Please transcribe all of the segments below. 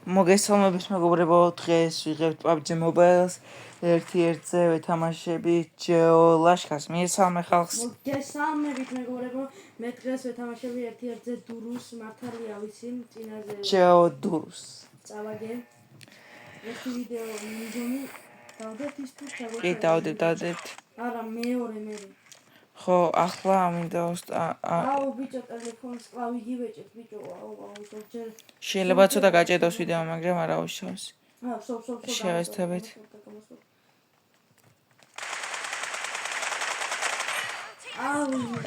მოგესალმებით მეგობრებო, დღეს ვიღებთ PUBG Mobile-ს, ერთ-ერთზე ვეთამაშებით ჯეო ლაშქარს. მიესალმე ხალხს. მოგესალმებით მეგობრებო, მე დღეს ვეთამაშები ერთ-ერთზე დურუს, მართალია ვიცი, წინაზე ჯეო დურუს. წავაგე. ერთი ვიდეო მიგონი, დავდეთ ის თუ კი, დავდებთ. არა, მეორე. ხო, ახლა ამინდა აუ ბიჭო, ტელეფონს კლავი გივეჭეთ ბიჭო, აუ, ჯერ შეიძლება ცოტა გაჭედოს ვიდეო, მაგრამ არა უშავს. სოფ. შევესწრებით.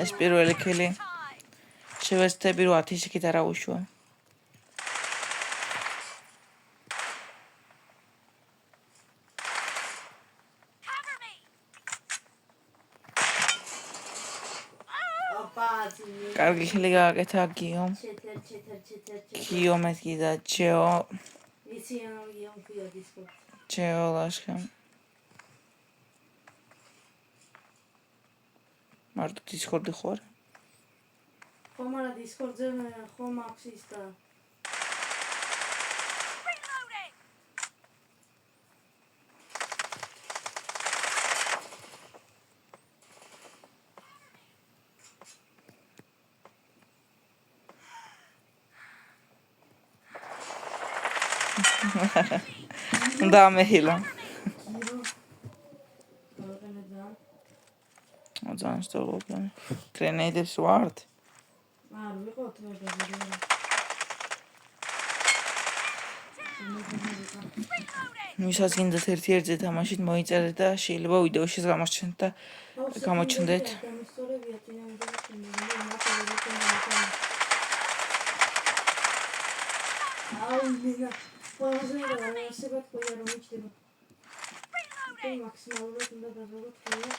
ეს პირველი ქილი. შევესწრები, რომ 10 იქით არა უშვა. კარგი ხილი გააკეთა გიო. გიო მეთქი და ჯეო. იცი ანალოგია მქვია დისკორდ. ჯეო ლაშქარ. მარტო დისკორდი ხوار. ხომ არა დისკორდზე ხომ აქვს ის და და მეჰილა. ძალიან სწორია. გრენეიდებს ვართ. არ ვიყოთ ვერდე. ვისაც გინდათ ერთ-ერთზე თამაშით მოიწერეთ და შეიძლება ვიდეოშიც გამოჩნდეთ და გამოჩნდეთ. აუ მინა ყველაზე რაღაცებად ყויה რომ მიჩდება. მაქსიმალურად უნდა დაზოგოთ ხოლმე.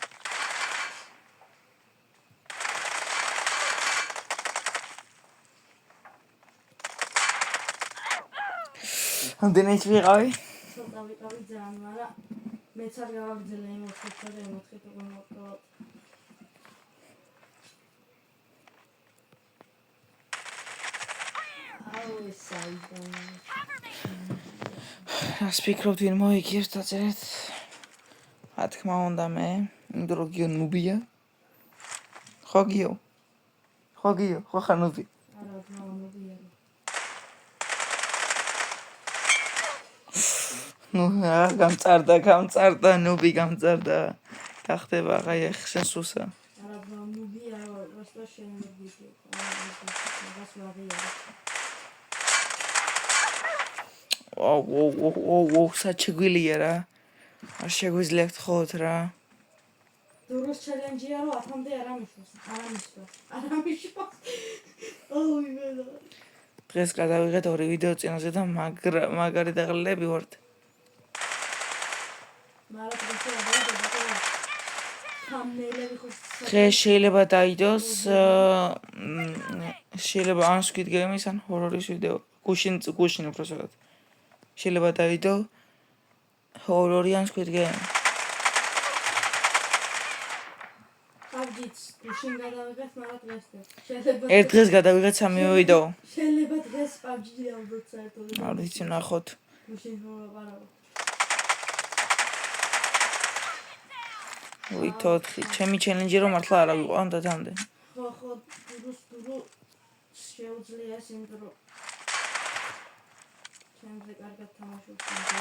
ამდენიც ვიყავი? ცოტა ვიყავი ძალიან, მაგრამ მეც არ გავაგრძელე ემოციებსა და ემოციით უკვე მოვტოვოთ. აუ ეს საიდან. რას ფიქრობთ ვინ მოიგებს დაწერეთ? რა თქმა უნდა მე, იმიტომ რომ გიო ნუბია. ხო გიო, ხო ხარ ნუბი. არა, ნუბია. გამწარდა, ნუბი გამწარდა. გახდება აღარ შენ სუსა. არა, ნუბია, просто შენებიდი. რაღაც ვაღია. ოუ, საჩიგვილია რა. არ შეგვიძლიათ ხოთ რა. დურუს ჩელენჯია რომ 10-მდე არ ამიშოს. ოუ იმენა. დღეს გადავიღეთ 2 ვიდეო წინაზე და მაგარი დაღლილები ვართ. დღეს შეიძლება დაიდოს შეიძლება ან Squid Game-ის ან ჰორორის ვიდეო. გუშინ უბრალოდ. შეიძლება დაიდო ჰორორი ან Squid Game. PUBG-ს გუშინ გადავიღეთ, მაგრამ დღეს ერთ დღეს გადავიღეთ 3 ვიდეო. შეიძლება დღეს PUBG-ი ავდოთ საერთოდ. არ ვიცი ნახოთ. გუშინ ვაყარავ. ვიტოთხი, ჩემი ჩელენჯი რომ მართლა არა ვიყო ამ დათამდე. ხო, დურუ შეუძლია ეს ინტრო. ჩემზე კარგად თამაშობს ინტრო.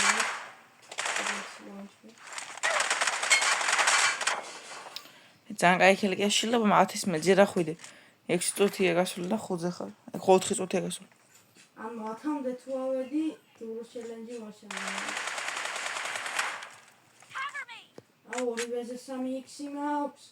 ძალიან კაი ხელი შეიძლება 10-ის მეძე რა ხვიდე. 6 წუთია გასული და 5-ზე ხარ. 4 წუთია გასული. ანუ 10-მდე თუ ავედი, დურუს ჩელენჯი ვაშენებდი. აუ, ორივეზე 3x მაქვს.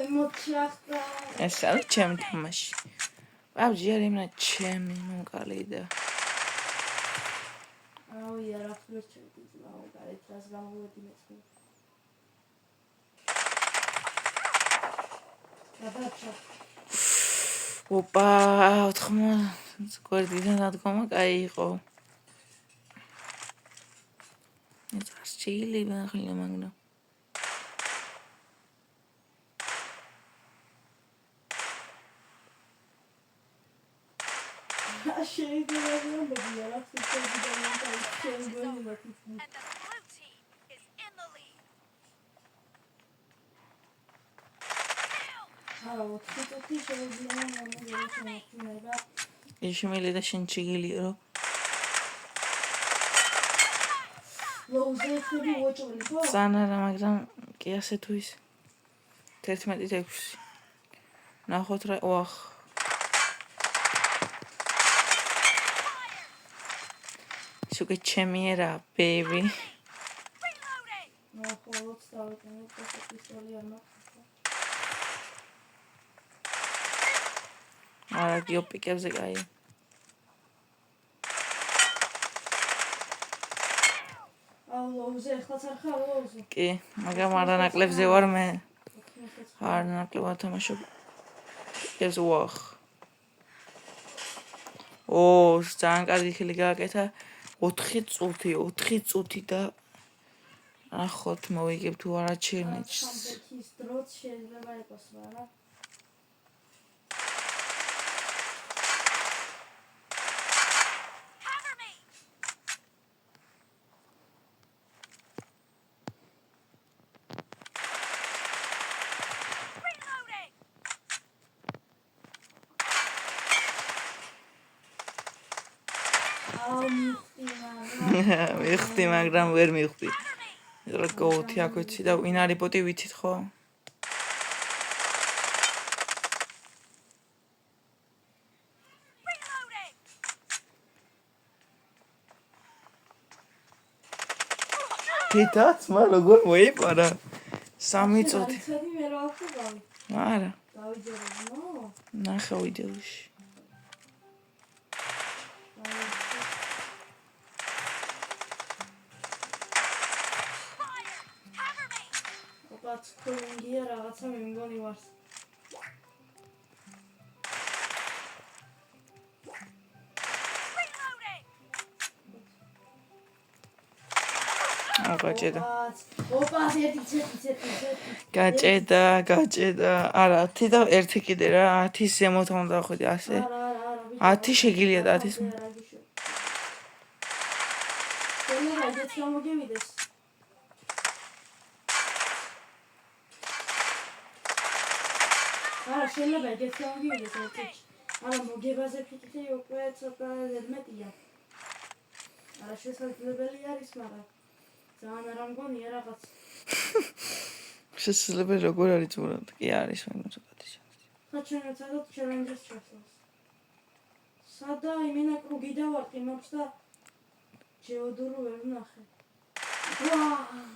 მოჩახდა. ეს არის ჩემი თამაში. PUBG არ იმნა ჩემი მომკალი და აუ, არა ფლერტები, აუ, გარეთ რას გამოვედი მეც. გადაჭა. ოპა, 4 გვერდიდან ადგომა კაი იყო. ეს არჩილი ბახილი მაგნა. შეიძლება გამოდია რა თქმა უნდა შეიძლება And the blue team is in the lead. არა 4 წუთი შეიძლება გამოდია შემოქმედება ეშმელი და შენ ჩიგილიო. ლოუზე ხები უოჭველი ხო? ზანარა, მაგრამ კი ასე თუ ის 11-6. ნახოთ რა, ოახ. შუქე ჩემიერა, baby. Reloading. ნუ ხოლოდ დავიტანე პისტოლი არ მაქვს. არა, გიო პიკებზე კაი. აუ ლოუზე ხლაც არ ხარ ლოუზე. კი, მაგრამ არანაკლებზე ვარ მე. არანაკლებად თამაშობ. ეს ოახ. ო, ძალიან კარგი ხილი გააკეთა. 4 წუთი და ახოთ მოვიგებ თუ არა ჩელენჯს. სამბექის დროც შეიძლება იყოს რა. Cover me. Reloading. აუ მიხტიმა. მიხდი, მაგრამ ვერ მიხდი. რა გოუთი აქ ვიცი და ვინ არის ბოტი ვიცით ხო? Reloading. თითაც მა როგორ მოიპარა? 3 წუთი. ცოტი მე რა ვხდები? არა, დავიჯერებო? ნახე ვიდეოში. Fire. Cover me. ოპაც კოლინგია რაღაცა მე მგონი ვარს. Reloading. გაჭედა. ოპაც ერთი. გაჭედა. არა, 10 და 1 კიდე რა, 10 ზემოთ უნდა ხვიდე ასე. არა. 10 შეგილია და 10. შეიძლება ეგეც გამოგივიდეს. არა, შეიძლება ეგეც გამოგივიდეს ერთ. არა, მოგებაზე ფიქრი უკვე ცოტა ზედმეტია. არა, შესაძლებელი არის, მაგრამ ძალიან არ ამგონია რაღაც. შესაძლებელი როგორ არის ზურად? კი არის, მაგრამ ცოტათი შანსი. ხა ჩვენ ცოტა ჩელენჯს ჩასვავს. სადა იმენა კრუგი დავარყი მაქვს და ჯეოდორო ვერ ვნახე. ვა! არა.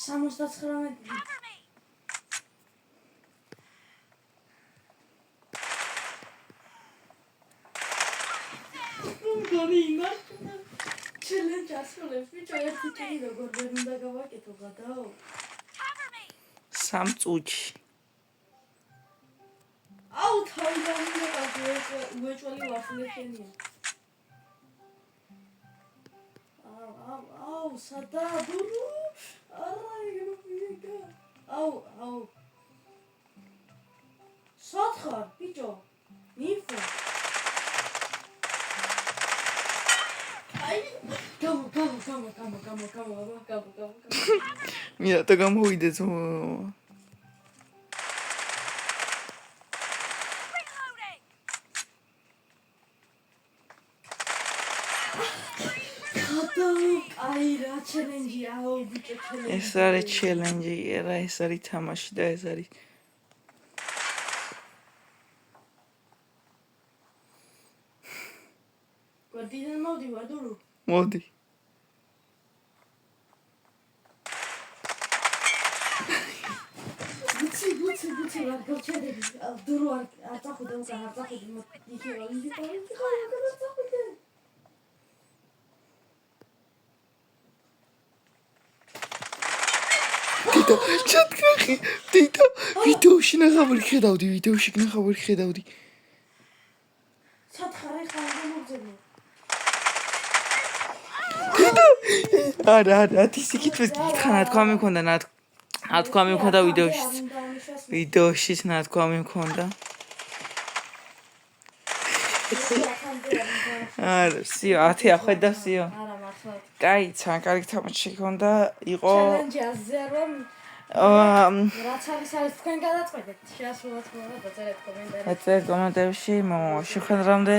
79. Cover me. გონი იმართნა. ჩელენჯ ასრულებს ბიჭო ერთი კილი როგორ ვერ უნდა გავაკეთო გადაო. Cover me. 3 წუთი. აუ თავი დამიყვანე უეჭველი ვარსლეშენია. აუ სადა დურუ. არა ეგრე. აუ. სათხარ ბიჭო. მიფო. აი გამო. მე რატო გამოვიდე ზო? Reloading. აი რა ჩელენჯია, აუ ბიჭო ჩელენჯი. ეს არის ჩელენჯი, რა ეს არის თამაში და ეს არის გვერდიდან მოვდივარ დურუ. მოდი. ბუცი რა გავჩერდები. დურუ არ წახვიდე უკან, არ წახვიდე. იქი რა წახვიდე. დედა ჩატკრახი დედა ვიდეოში ნახავდი ხედავდი ვიდეოში ნახავდი ხედავდი სათხარი ხანდა მოგზები არა ისიქითვეს გითხანა თქვა მქონდა თქვა მქონდა ვიდეოშიც თქვა მქონდა არა სიო 10 ახედა სიო არა მართლა კაი ცა კარგი თამაში ქონდა იყო ჩელენჯაზე რომ რაც არის თქვენ გადაწყვეტეთ შეასრულოთ და დაწერეთ კომენტარებში დაწერეთ კომენტარებში შეხვედრამდე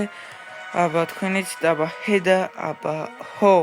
აბა თქვენით აბა ჰედა აბა ჰო